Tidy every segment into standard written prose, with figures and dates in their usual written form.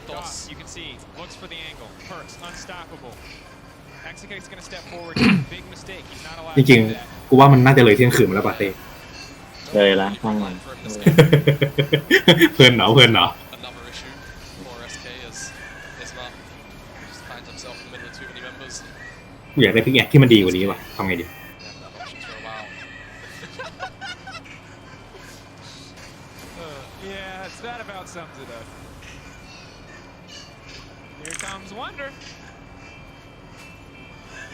DOS, you can see, looks for the angle. Perks, unstoppable. Execate's gonna step forward. Big mistake. He's not allowed จ to ริง do that. ๆกูว่ามันน่าจะเลยเที่ยงคืนมาแล้วป่ะเต้ เลยละช่างมัน เพลินเหรอเพลินเหรอ Another issue for SK as Isma just finds himself in the middle of too many members. กูอยากได้พิกแอคที่มันดีกว่านี้ว่ะทำไงดี They haven't had options for a while. Yeah, that about sums it up. Here comes Wonder.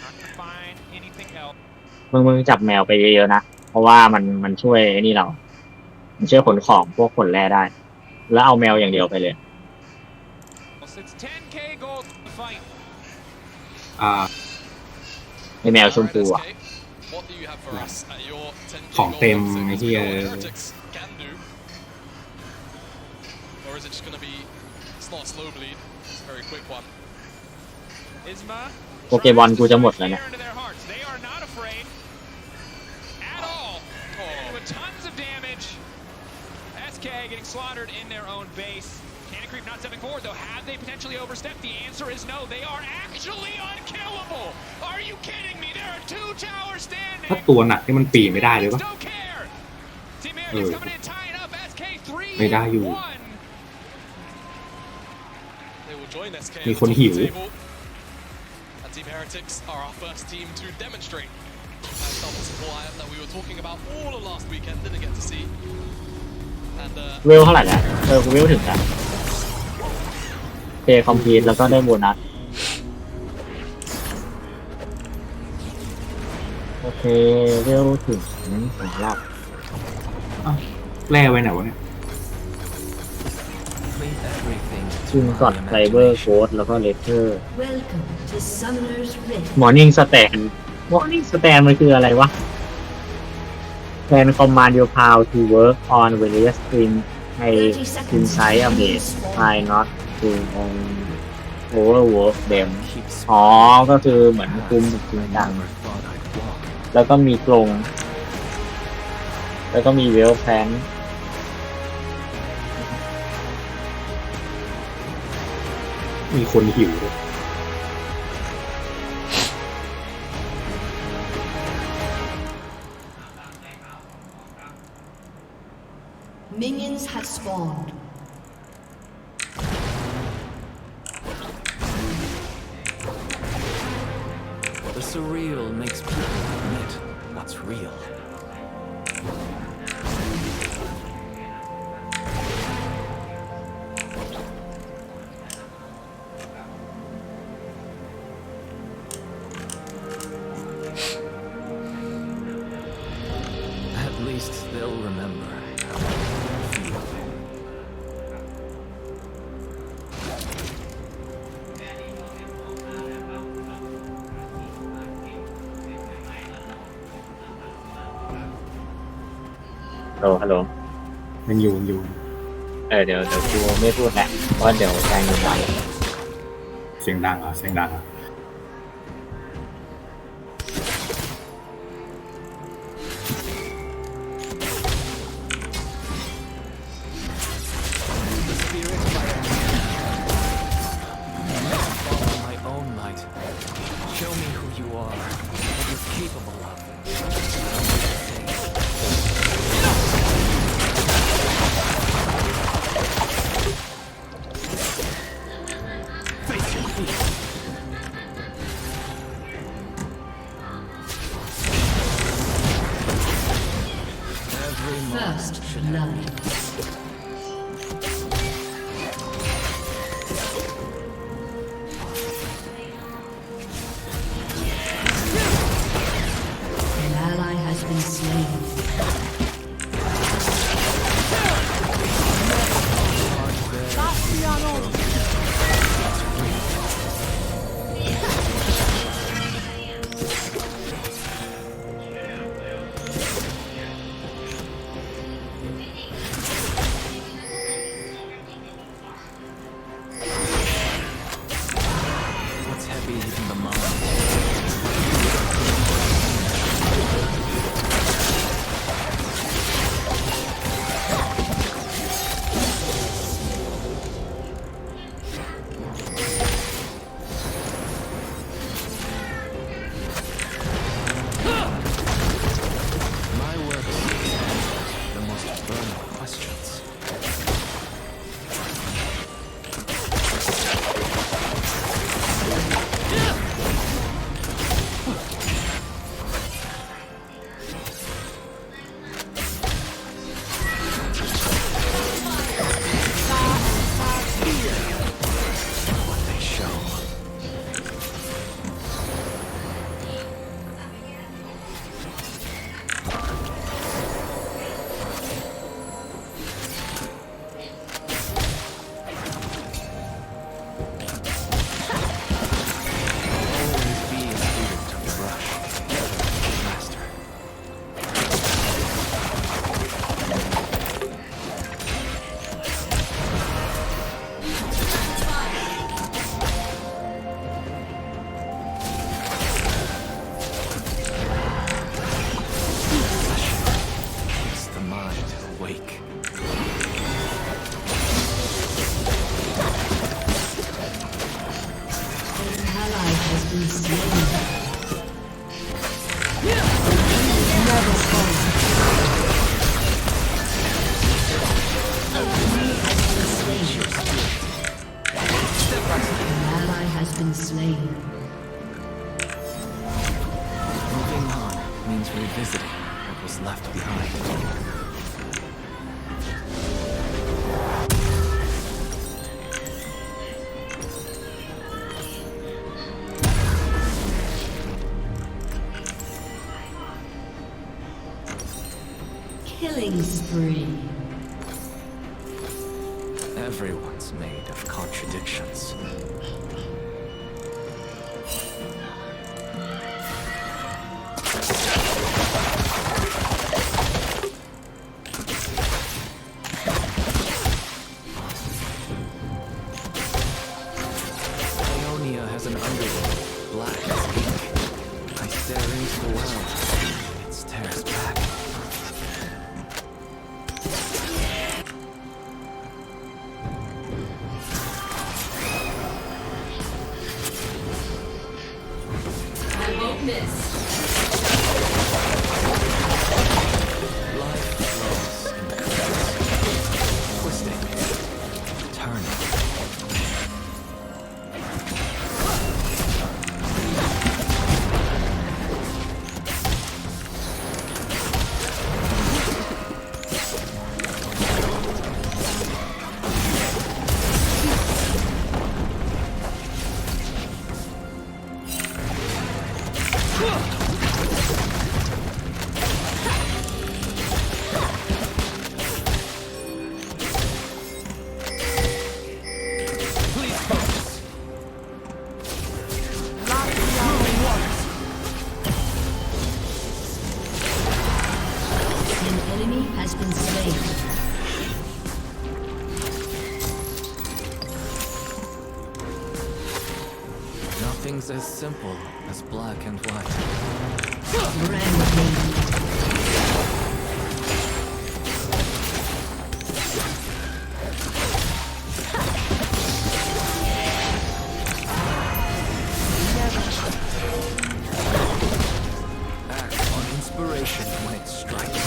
Not gonna find anything else. มึงจับแมวไปเยอะๆนะเพราะว่ามันช่วยไอ้นี่เรามันช่วยขนของพวกขนแร่ได้แล้วเอาแมวอย่างเดียวไปเลย It's 10k gold to fight. ไอแมวชมพูอ่ะ What do you have for us at your 10k ของเต็ม gold? ไอ้ที่ Heretics can do. Or is it just going to be? It's not a slow bleed. It's a very quick one. Isma. โปเกมอนกูจะหมดแล้วเนี่ย They are not afraid at all. With tons of damage. SK getting slaughtered in their own base. Cannon Creep not stepping forward though. Have they potentially overstepped? The answer is no. They are actually unkillable. Are you kidding me? There are 2 towers standing. ถ้าตัวหนักที่มันปีนไม่ได้เลยปะ Don't care. Team Heretics coming in, tying up SK 3. ไม่ได้อยู่ They will join SK มีคนหิว and Team Heretics are our first team to demonstrate that double support item that we were talking about all of last weekend. Didn't get to see. And เวลเท่าไหร่แล้วกูเวลถึงแล้วเพย์คอมพลีทแล้วก็ได้โบนัสโอเคเวลถึงสำหรับ แร่ไว้ไหนวะเนี่ย ชิงก่อนไซเบอร์โค้ดแล้วก็เลเทอร์ Welcome to Summoner's Rift. มอร์นิ่งสแตนมันคืออะไรวะ Can command your pal to work on various things ใน inside a base try not to overwork them อ๋อก็คือเหมือนคุมจริงจังแล้วก็มีกรงแล้วก็มีเวลแพน มีคนหิวด้วย Minions have spawned. The surreal makes people admit what's real. At least they'll remember how I feel. Hello มันอยู่ เดี๋ยวกูไม่พูดแล้วเพราะเดี๋ยวใจเงินไหล เสียงดังอ่ะเสียงดังอ่ะ The spirit follow my own light. Show me who you are, what you're capable of. Face your fear. been slain. Moving on means revisiting what was left behind. Killing spree. Everyone's made of contradictions. Ionia has an underworld, black as ink. I stare into the world. It stares back. I won't miss. Life flows in curves, twisting, turning. Please focus. An enemy has been slain. Nothing's as simple as black and white. Rampage. Act on inspiration when it strikes.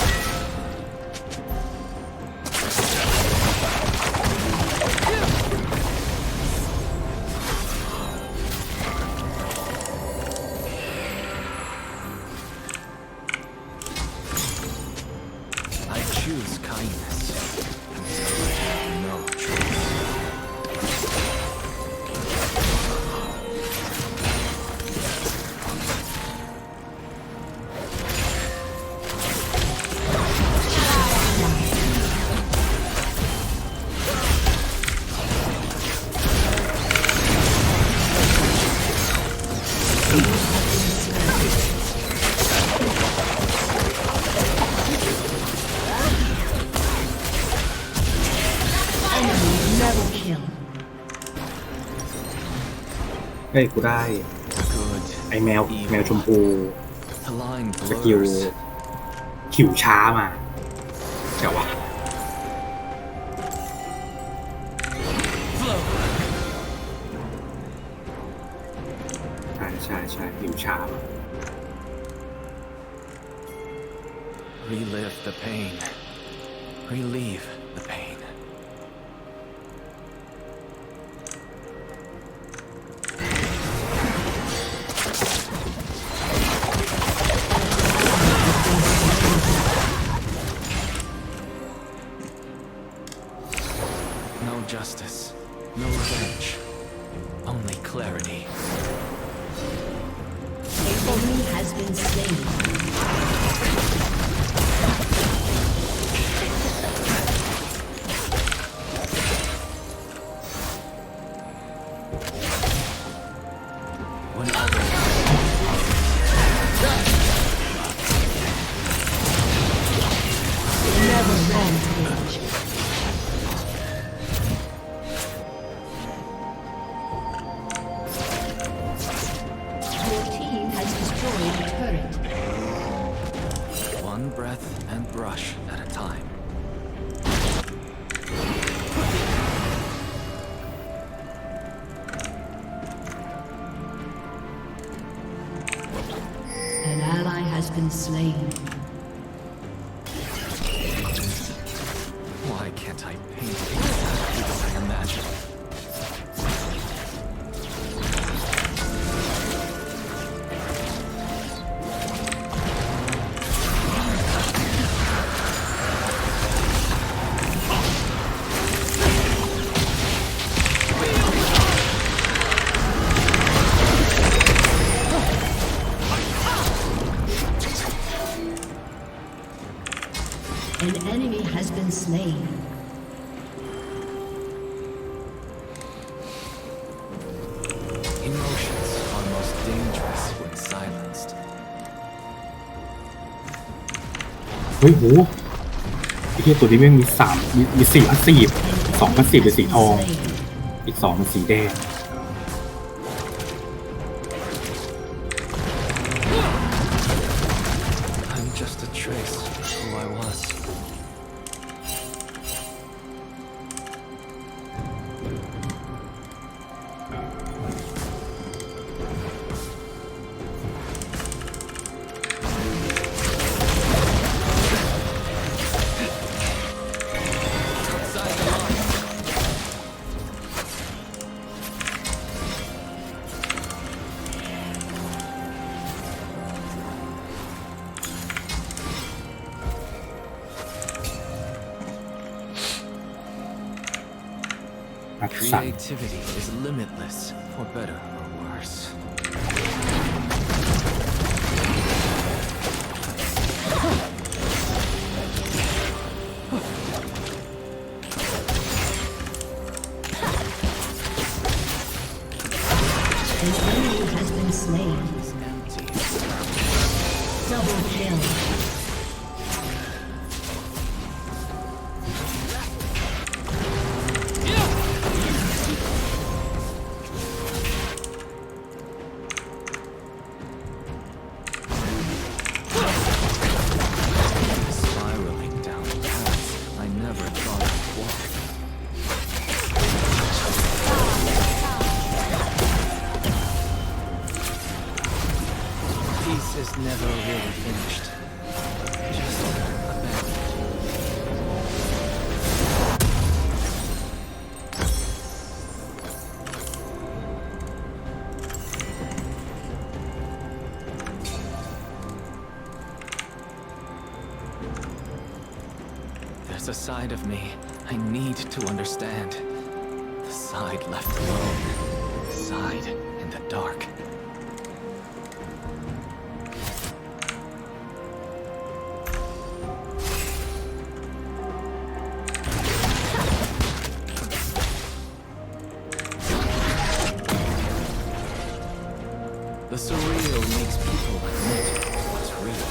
I choose kindness until I have no choice. Double kill. เฮ้ยกูได้ Good, ไอแมวชมพู the line สกิล blurs. ขิวช้ามาเจ๋ววะ Flow. ใช่ขิวช้ามา Relive the pain. Relieve the pain. No justice, no revenge, only clarity. An enemy has been slain. When others Never rampage. Your team has destroyed a turret. one breath and brush at a time. An ally has been slain. Why can't I paint exactly as I imagine? slain. Emotions are most dangerous when silenced. เฮ้ยโหไอ้เหี้ยตัวนี้แม่งมีมี4 พาสซีฟ2 พาสซีฟเป็นสีทอง อีก2เป็นสีแดง I'm just a trace of who I was. Outside the line. Creativity is limitless, for better or worse. An enemy has been slain. It's empty. Double kill. Spiraling down paths I never thought I'd walk. Peace is never really finished. Just abandoned. There's a side of me I need to understand. The side left alone. The side in the dark. The surreal makes people admit what's real.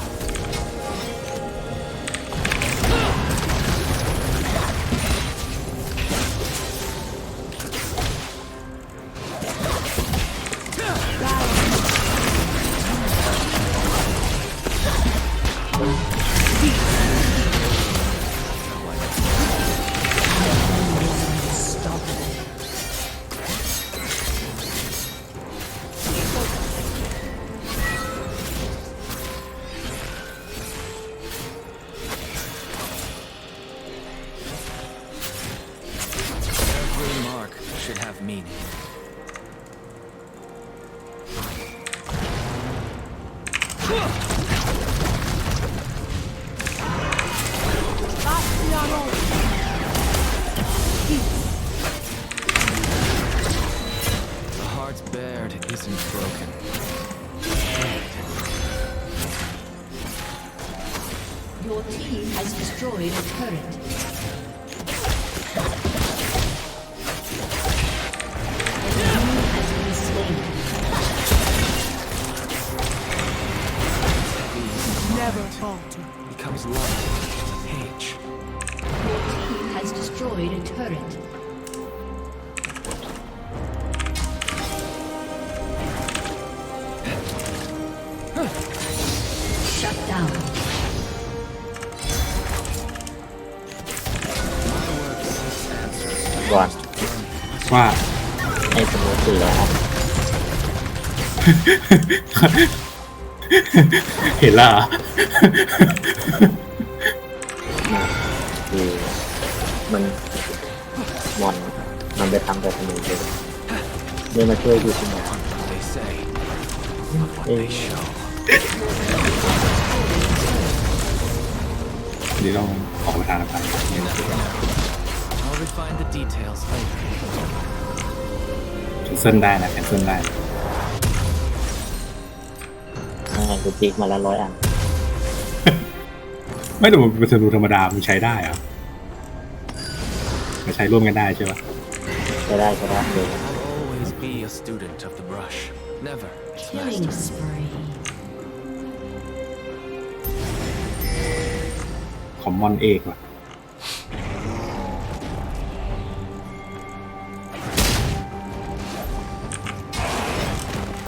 Every mark should have meaning. The heart's bared isn't broken. Your team has destroyed a turret. An enemy has been slain. Never falter. Becomes light on the page. Your team has destroyed a turret. Shut down. My work seeks answers. ก่อน ว่า ให้สมุด400อัน เห็นแล้วเหรอ คือมันมอนมันไปทำแต่สมุดเลยนี่มาช่วยดูสมอง They say, but what they show. เดี๋ยวเราออกประธานไป You never know. I'll refine the details later. แคนเซิลได้นะแคนเซิลได้ กูติ๊กมาแล้ว100 อัน ไม่แต่มันเป็นธนูธรรมดามันใช้ได้เหรอ มาใช้ร่วมกันได้ใช่ปะ จะได้เลย I'll always be a student of the brush, never its Killing master. spree. คอมมอนเอกว่ะ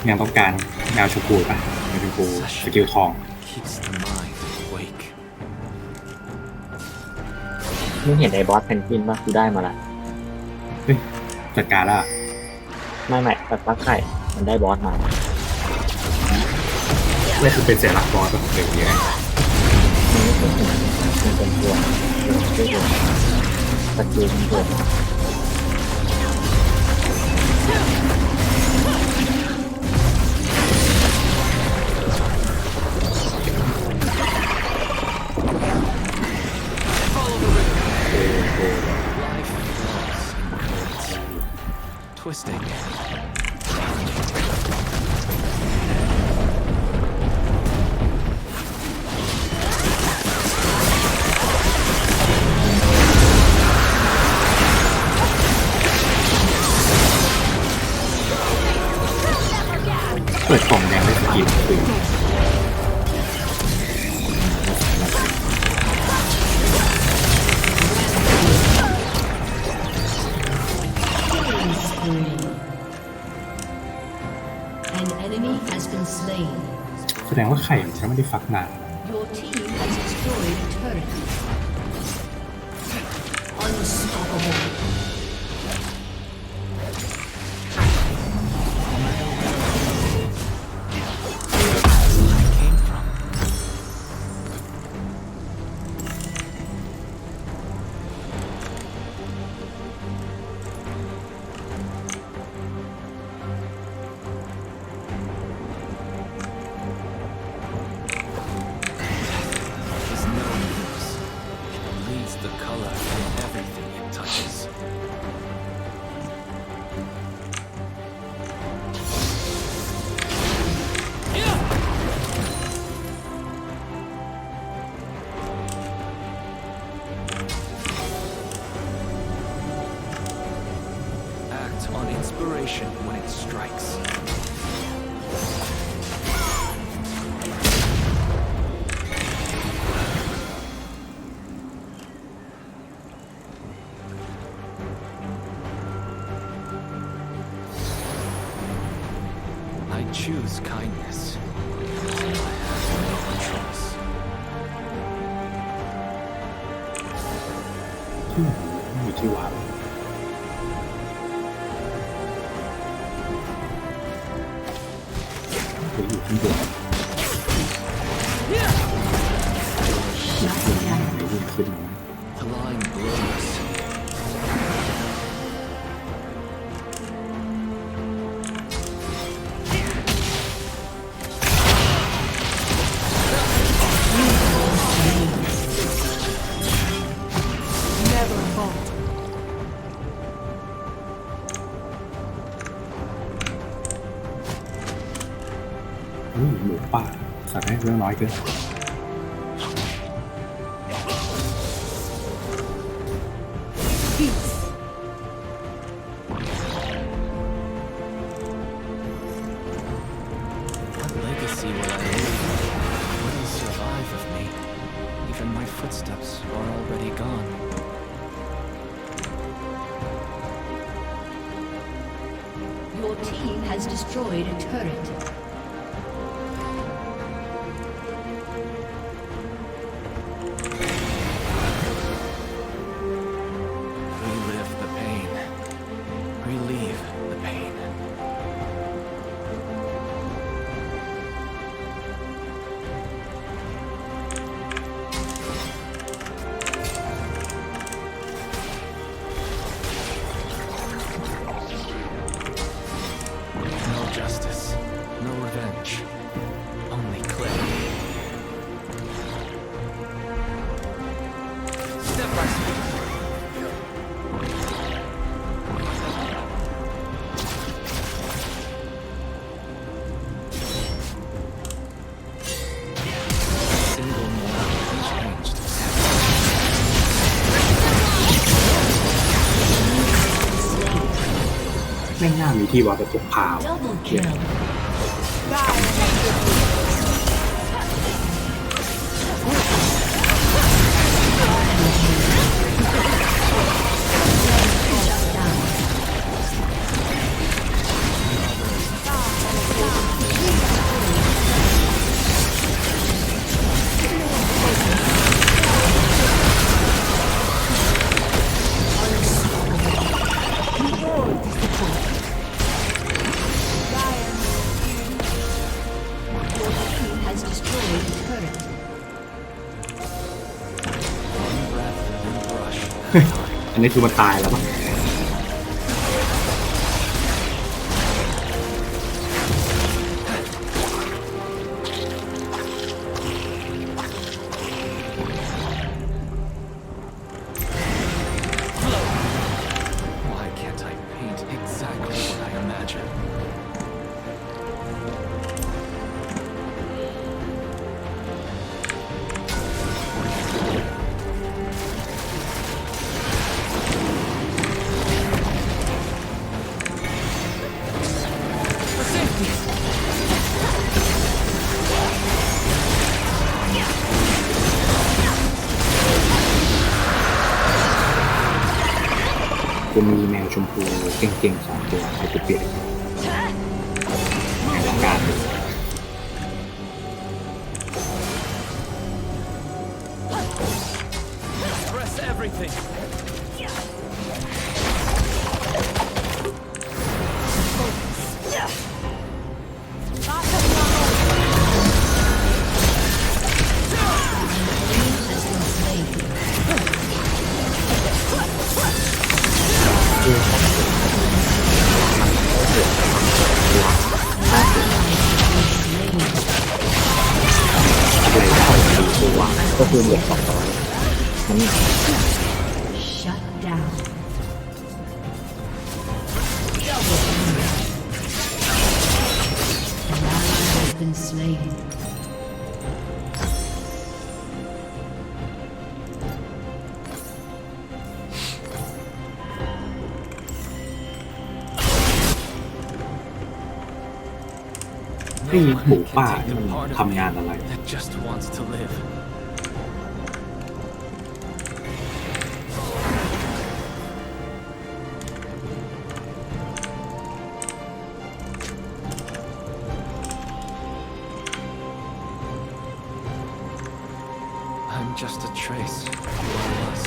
ยังต้องการดาวชมพูป่ะดาวชมพูสกิลทอง Keeps the mind awake. มึงเห็นไอ้บอสเพนกวินป่ะกูได้มาละ เฮ้ยจัดการละ ไม่แต่ฟักไข่มันได้บอสมา นี่คือเป็นเสียหลักบอสป่ะหรือยังไง มันเป็นตัวสกิลมันเกิด Life flows in currents, twisting. Never เปิดกล่องแดงได้สกิลคือ Killing spree. An enemy has been slain. แสดงว่าไข่มันจะไม่ได้ฟักนาน Your team has destroyed a turret. Unstoppable. Came from. Is no use. It bleeds the color from everything it touches. Act on inspiration when it strikes. I choose kindness. I have no choice. อยู่ที่วางหรืออยู่ข้างบนขึ้นมาไหนวิ่งขึ้นมา The line blurs. Never falter. หมูป่าสัตว์ได้เรื่องน้อยเกิน Peace. What legacy will I leave? What will survive of me? Even my footsteps are already gone. Your team has destroyed a turret. Relive the pain. Relieve the pain. No justice, no แม่งน่ามีที่ว่าไปพกพา Double kill. Shut down. Has destroyed the turret. Breath and brush. อันนี้คือมันตายแล้วมั้ง Why can't I paint exactly what I imagine? For safety! กูมีแมวชมพูเก่งๆ2 ตัวให้กูเปลี่ยนแมวต้องการเลย Press everything! Has been slain. Slain. อะไรได้4 ตัวก็คือเหลือ2 ตัวมัน Shut down. Double kill. An ally has been slain. ไอ้หมูป่านี่มันทำงานอะไร That just wants to live. I'm just a trace of who I was.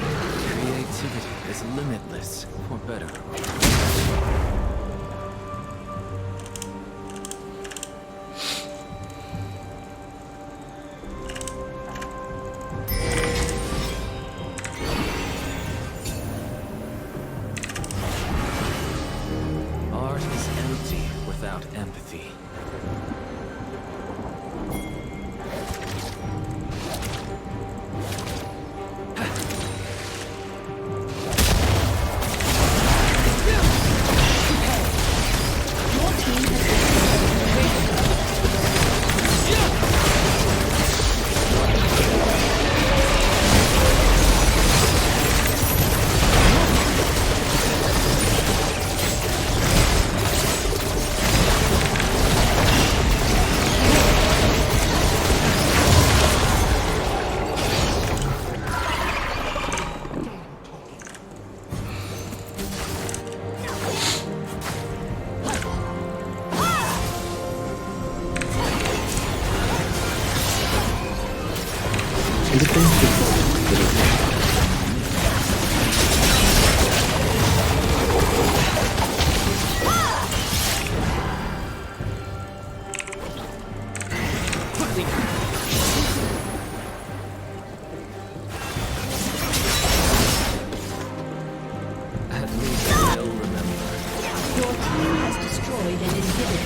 Creativity is limitless, for better or worse. Art is empty without empathy. At least they'll remember. Your team has destroyed an inhibitor.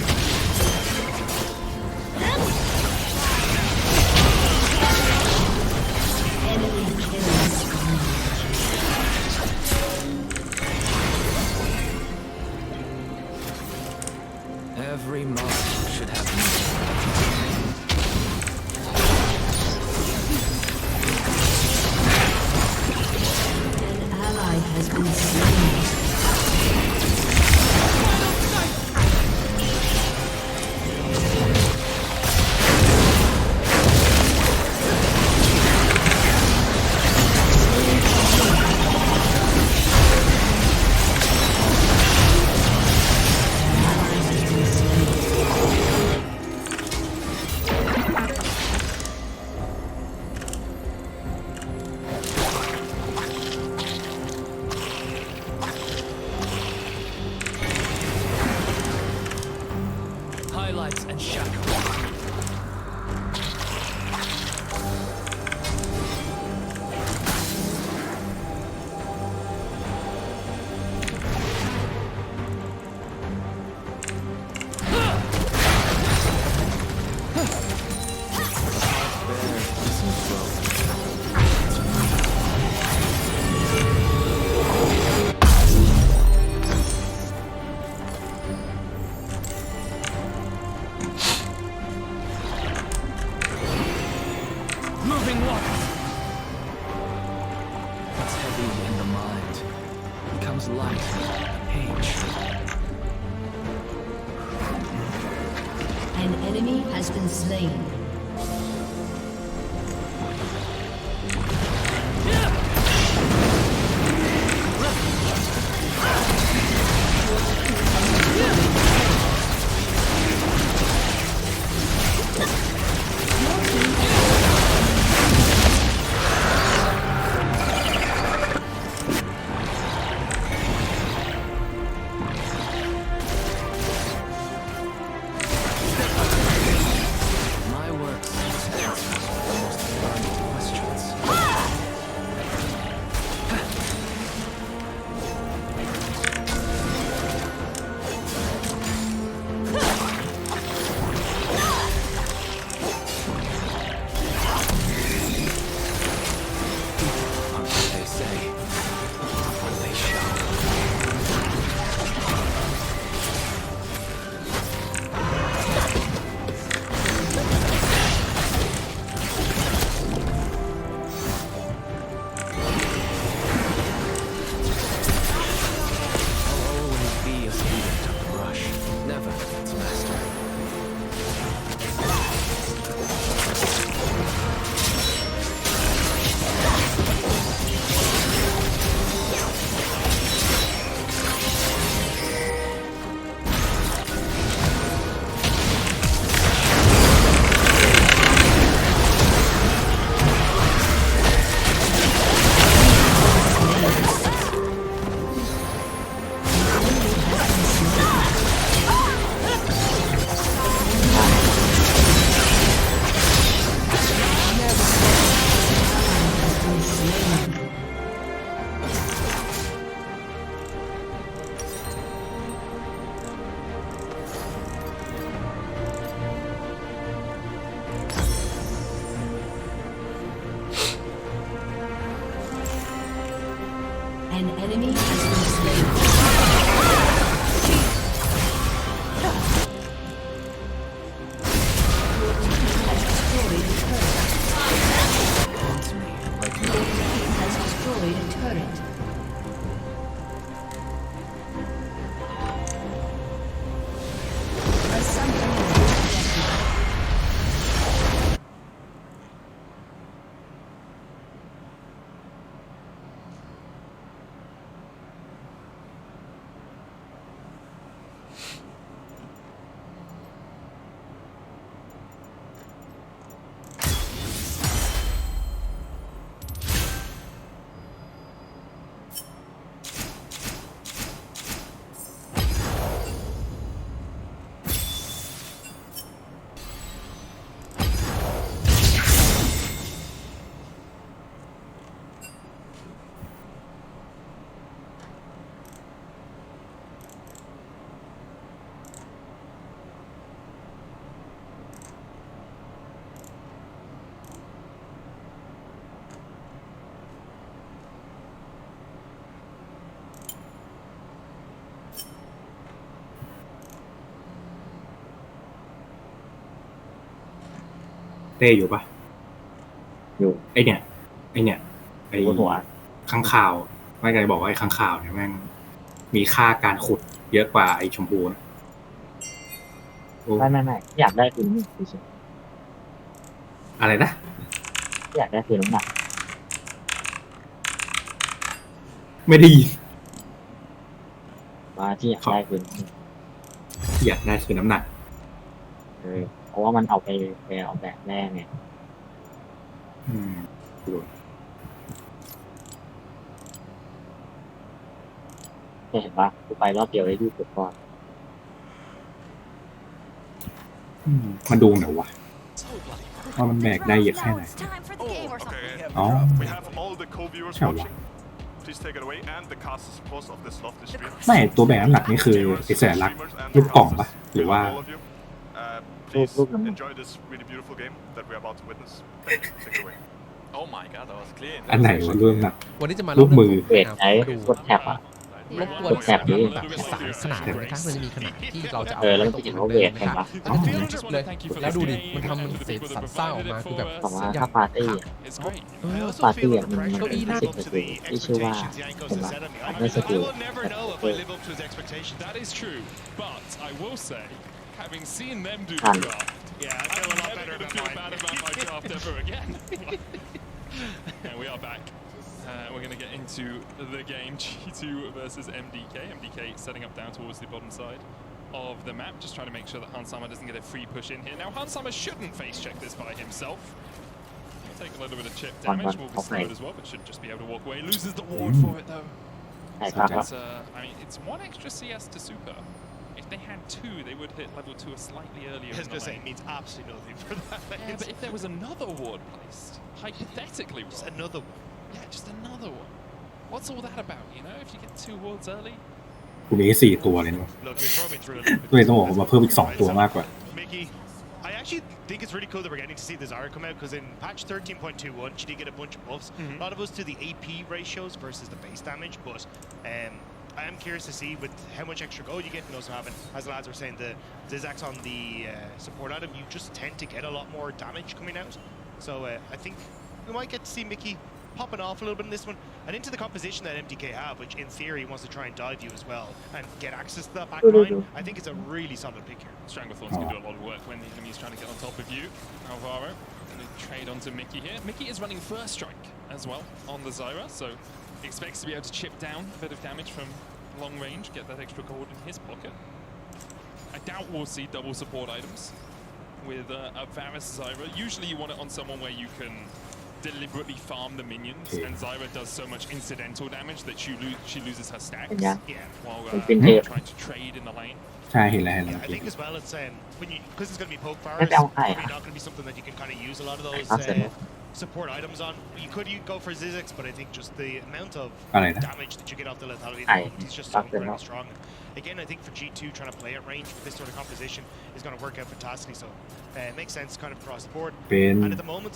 Enemy killing spree. Every mark should have meaning. An ally has been slain. Highlights and shadows. Moving waters. What's heavy in the mind becomes light on the page. An enemy has been slain. My เต้อยู่ปะ อยู่ ไอเนี่ยไอบ นหัว ข้างข่าวไม่ไงบอกว่าไอ้ข้างข่าวเนี่ยแม่งมีค่าการขุดเยอะกว่าไอ้ชมพูนะโอ้ ไม่อยากได้คือน้ำหนักเฉย อะไรนะ อยากได้คือน้ำหนัก ไม่ได้ยิน ว่าที่อยากได้คือน้ำหนัก อยากได้คือน้ำหนัก เพราะว่ามันเอาไปออกแบบแร่ไง อืม เห็นปะกูไปรอบเดียวได้ดูก่อน มาดูหน่อยวะ So bloody brutal. ว่ามันแบกได้เยอะแค่ไหน It's time for the game or something. Oh. We have all the co-viewers Sure. watching. Please take it away and the cast support of this lovely stream. ไม่ตัวแบกน้ำหนักนี่คือไอสัญลักษณ์รูปกล่องปะหรือว่า All of you, please enjoy this really beautiful game that we're about to witness. Take it away. Oh my god, that was clean. อันไหนวะรูปน้ำหนัก วันนี้จะมา รูปมือ เวทใช้กดแท็บอ่ะ รบกวน กดแท็บนี้ แบบสายขนาดเลยนะครับมันจะมีขนาดที่เราจะเอา แล้วมันจะเห็นว่าเวทเห็นปะ แล้วก็จุดเลยแล้วดูดิมันทำมันเศษสันเศร้าออกมาคือแบบ แต่ว่าถ้าปาร์ตี้อ่ะ It's great. ปาร์ตี้อ่ะมันมีสิ่งหนึ่งที่ชื่อว่าเห็นปะอันนี้สกิล That is true, but I will say, having seen them do the Can. draft, Yeah, I I'm feel a lot never better going to than feel mine. bad about my draft ever again. And we are back. We're going to get into the game, G2 versus MDK. MDK setting up down towards the bottom side of the map, just trying to make sure that Hansama doesn't get a free push in here. Now, Hansama shouldn't face check this by himself. He'll take a little bit of chip damage, will be slowed as well, but should just be able to walk away. Loses the ward for it, though. ใช่ครับ It's, I mean, it's one extra CS to Super. If they had two, they would hit level 2 slightly earlier in the lane. means absolutely nothing for that. Yeah, but if there was another ward placed, hypothetically, Just Rob, another one. yeah, just another one. What's all that about, you know? If you get 2 wards early, กูมี4ตัวเลยนะ Look, you're throwing me through a little bit. ก็เลยต้องบอกว่ามาเพิ่มอีก2ตัวมากกว่า Mickey, I actually think it's really cool that we're getting to see the Zyra come out because in patch 13.21 she did get a bunch of buffs. A lot of us to the AP ratios versus the base damage, but I am curious to see with how much extra gold you get and also having, as the lads were saying, the Zizaks on the support item, you just tend to get a lot more damage coming out. So I think we might get to see Mickey popping off a little bit in this one and into the composition that MDK have, which in theory wants to try and dive you as well and get access to that back line. I think it's a really solid pick here. Stranglethorns can do a lot of work when the enemy's trying to get on top of you. Alvaro going to trade onto Mickey here. Mickey is running first strike as well on the Zyra, so expects to be able to chip down a bit of damage from long range, get that extra gold in his pocket. I doubt we'll see double support items with a Varus Zyra. Usually you want it on someone where you can deliberately farm the minions, and Zyra does so much incidental damage that she loses her stacks while trying to trade in the lane. ใช่เห็นแล้ว Yeah, I think as well it's when you because it's going to be poke powers, That's how high, probably not going to be something that you can kind of use a lot of those That's it. support items on. You could go for Zizix, but I think just the amount of อะไรนะ damage that you get off the lethality Aye, he's just so that's it, incredibly no? strong. Again, I think for G2 trying to play at range with this sort of composition is going to work out fantastically. So it makes sense kind of across the board. เป็น And at the moment,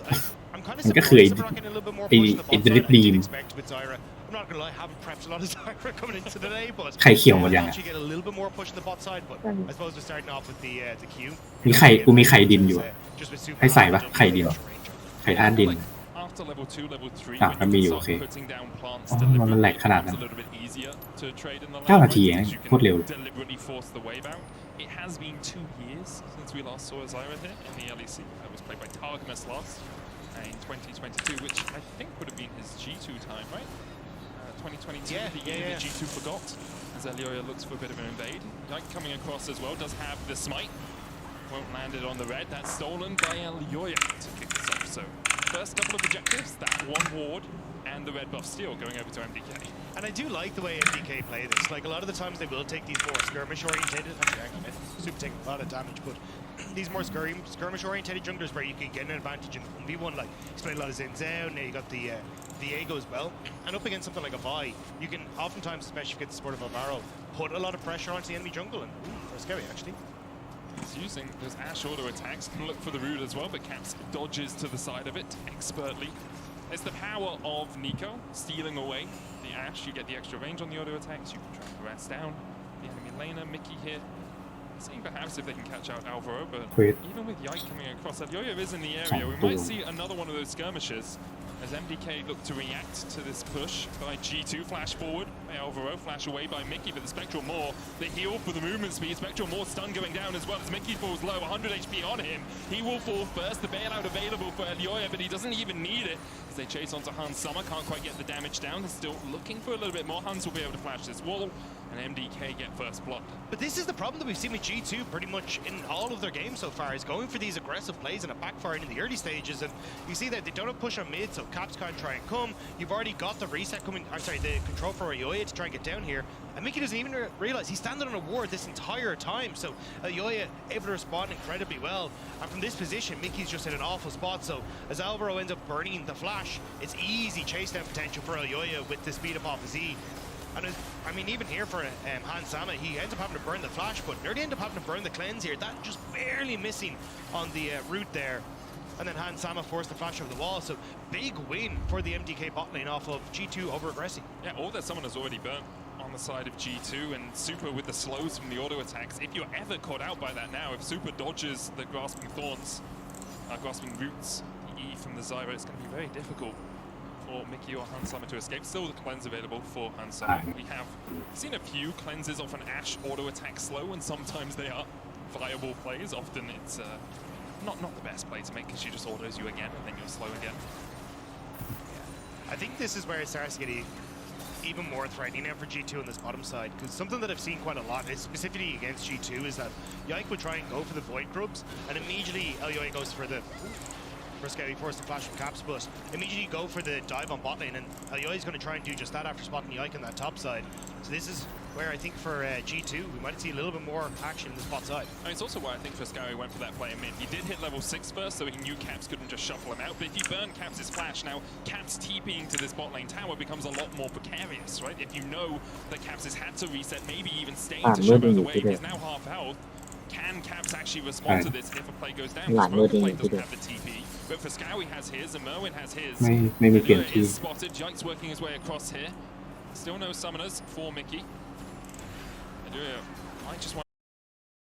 I'm kind of มันก็คือ surprised that we're not getting a little bit more push in the bot side. I didn't expect with Zyra. I'm not gonna lie, I haven't prepped a lot of Zyra coming into today, but ไข่เขียวหมดยัง I อะ actually get a little bit more push in the bot side. But I suppose we're starting off with the Q. มีไข่กูมีไข่ดินอยู่อะ Just with super ให้ใส่ปะไข่ดิน ไข่ธาตุดิน After level 2, level 3, Ah, when youมีอยู่ start โอเค putting down plants อ๋อ deliberately, มันแหลกขนาด it's นั้น a little bit easier to trade in the 9 lane นาทีเอง because you โคตรเร็ว can deliberately force the wave out. It has been 2 years since we last saw a Zyra here in the LEC. That was played by Targamas last in 2022, which I think would have been his G2 time, right? 2022, Yeah, the year yeah. that G2 forgot, as Elioya looks for a bit of an invade. Knight coming across as well, does have the smite. Won't land it on the red. That's stolen by Elioya to kick this off. So first couple of objectives, that one ward and the red buff steal going over to MDK. And I do like the way MDK play this. Like a lot of the times they will take these more skirmish orientated. Actually, Super taking a lot of damage, but these more skirmish orientated junglers where you can get an advantage in 1v1. Like he's played a lot of Xin Zhao. Now you got the Viego as well. And up against something like a Vi, you can oftentimes, especially if you get the support of Alvaro, put a lot of pressure onto the enemy jungle, and that's scary actually. He's using those Ashe auto attacks, can look for the root as well, but Caps dodges to the side of it expertly. It's the power of Nico stealing away the Ashe. You get the extra range on the auto attacks, you can try and harass down the enemy laner. Mickey here Seeing perhaps if they can catch out Alvaro, but Wait. even with Yike coming across, Elyoya is in the area. Some We fool. might see another one of those skirmishes as MDK look to react to this push by G2. Flash forward by Alvaro, flash away by Mickey, but the Spectral Maw, the heal for the movement speed. Spectral Maw stun going down as well as Mickey falls low, 100 HP on him. He will fall first, the bailout available for Elyoya, but he doesn't even need it as they chase onto Hans Summer. Can't quite get the damage down. They're still looking for a little bit more. Hans will be able to flash this wall, and MDK get first blood. But this is the problem that we've seen with G2 pretty much in all of their games so far, is going for these aggressive plays and a backfiring in the early stages. And you see that they don't push on mid, so Caps can't try and come. You've already got the reset coming, or sorry, the control for Elyoya to try and get down here. And Mickey doesn't even realize he's standing on a ward this entire time. So Elyoya able to respond incredibly well. And from this position, Mickey's just in an awful spot. So as Alvaro ends up burning the flash, it's easy chase down potential for Elyoya with the speed up off his E. And I mean, even here for Hans Sama, he ends up having to burn the flash, but nearly end up having to burn the cleanse here. That just barely missing on the route there. And then Hans Sama forced the flash over the wall. So big win for the MDK bot lane off of G2 over aggressing. Yeah, all that someone has already burnt on the side of G2, and Super with the slows from the auto attacks. If you're ever caught out by that now, if Super dodges the Grasping Thorns, Grasping Roots, the E from the Zyra, it's going to be very difficult for Mickey or Hans Sama to escape. Still the cleanse available for Hans Sama. We have seen a few cleanses off an Ashe auto attack slow, and sometimes they are viable plays. Often it's not the best play to make because she just autos you again and then you're slow again. I think this is where it starts to get even more threatening now for G2 on this bottom side, because something that I've seen quite a lot, is specifically against G2, is that Yike would try and go for the Void Grubs, and immediately Elyoya goes for the first guy, he forced the flash from Caps, but immediately go for the dive on bot lane, and Elyoya's going to try and do just that after spotting Yike on that top side. So this is where I think for G2, we might see a little bit more action in the spot side. And it's also why I think Foscari went for that play in mid. He did hit level 6 first, so he knew Caps couldn't just shuffle him out. But if you burn Caps' flash, now Caps TPing to this bot lane tower becomes a lot more precarious, right? If you know that Caps has had to reset, maybe even staying to shadow the wave, he's now half health. Can Caps actually respond to this if a play goes down? Because Broken Flame doesn't have the TP, but Foscari has his, and Merwin has his. ไม่มีเปลี่ยน Elyoya ที is spotted. Yike's working his way across here. Still no summoners for Mickey. Elyoya might just want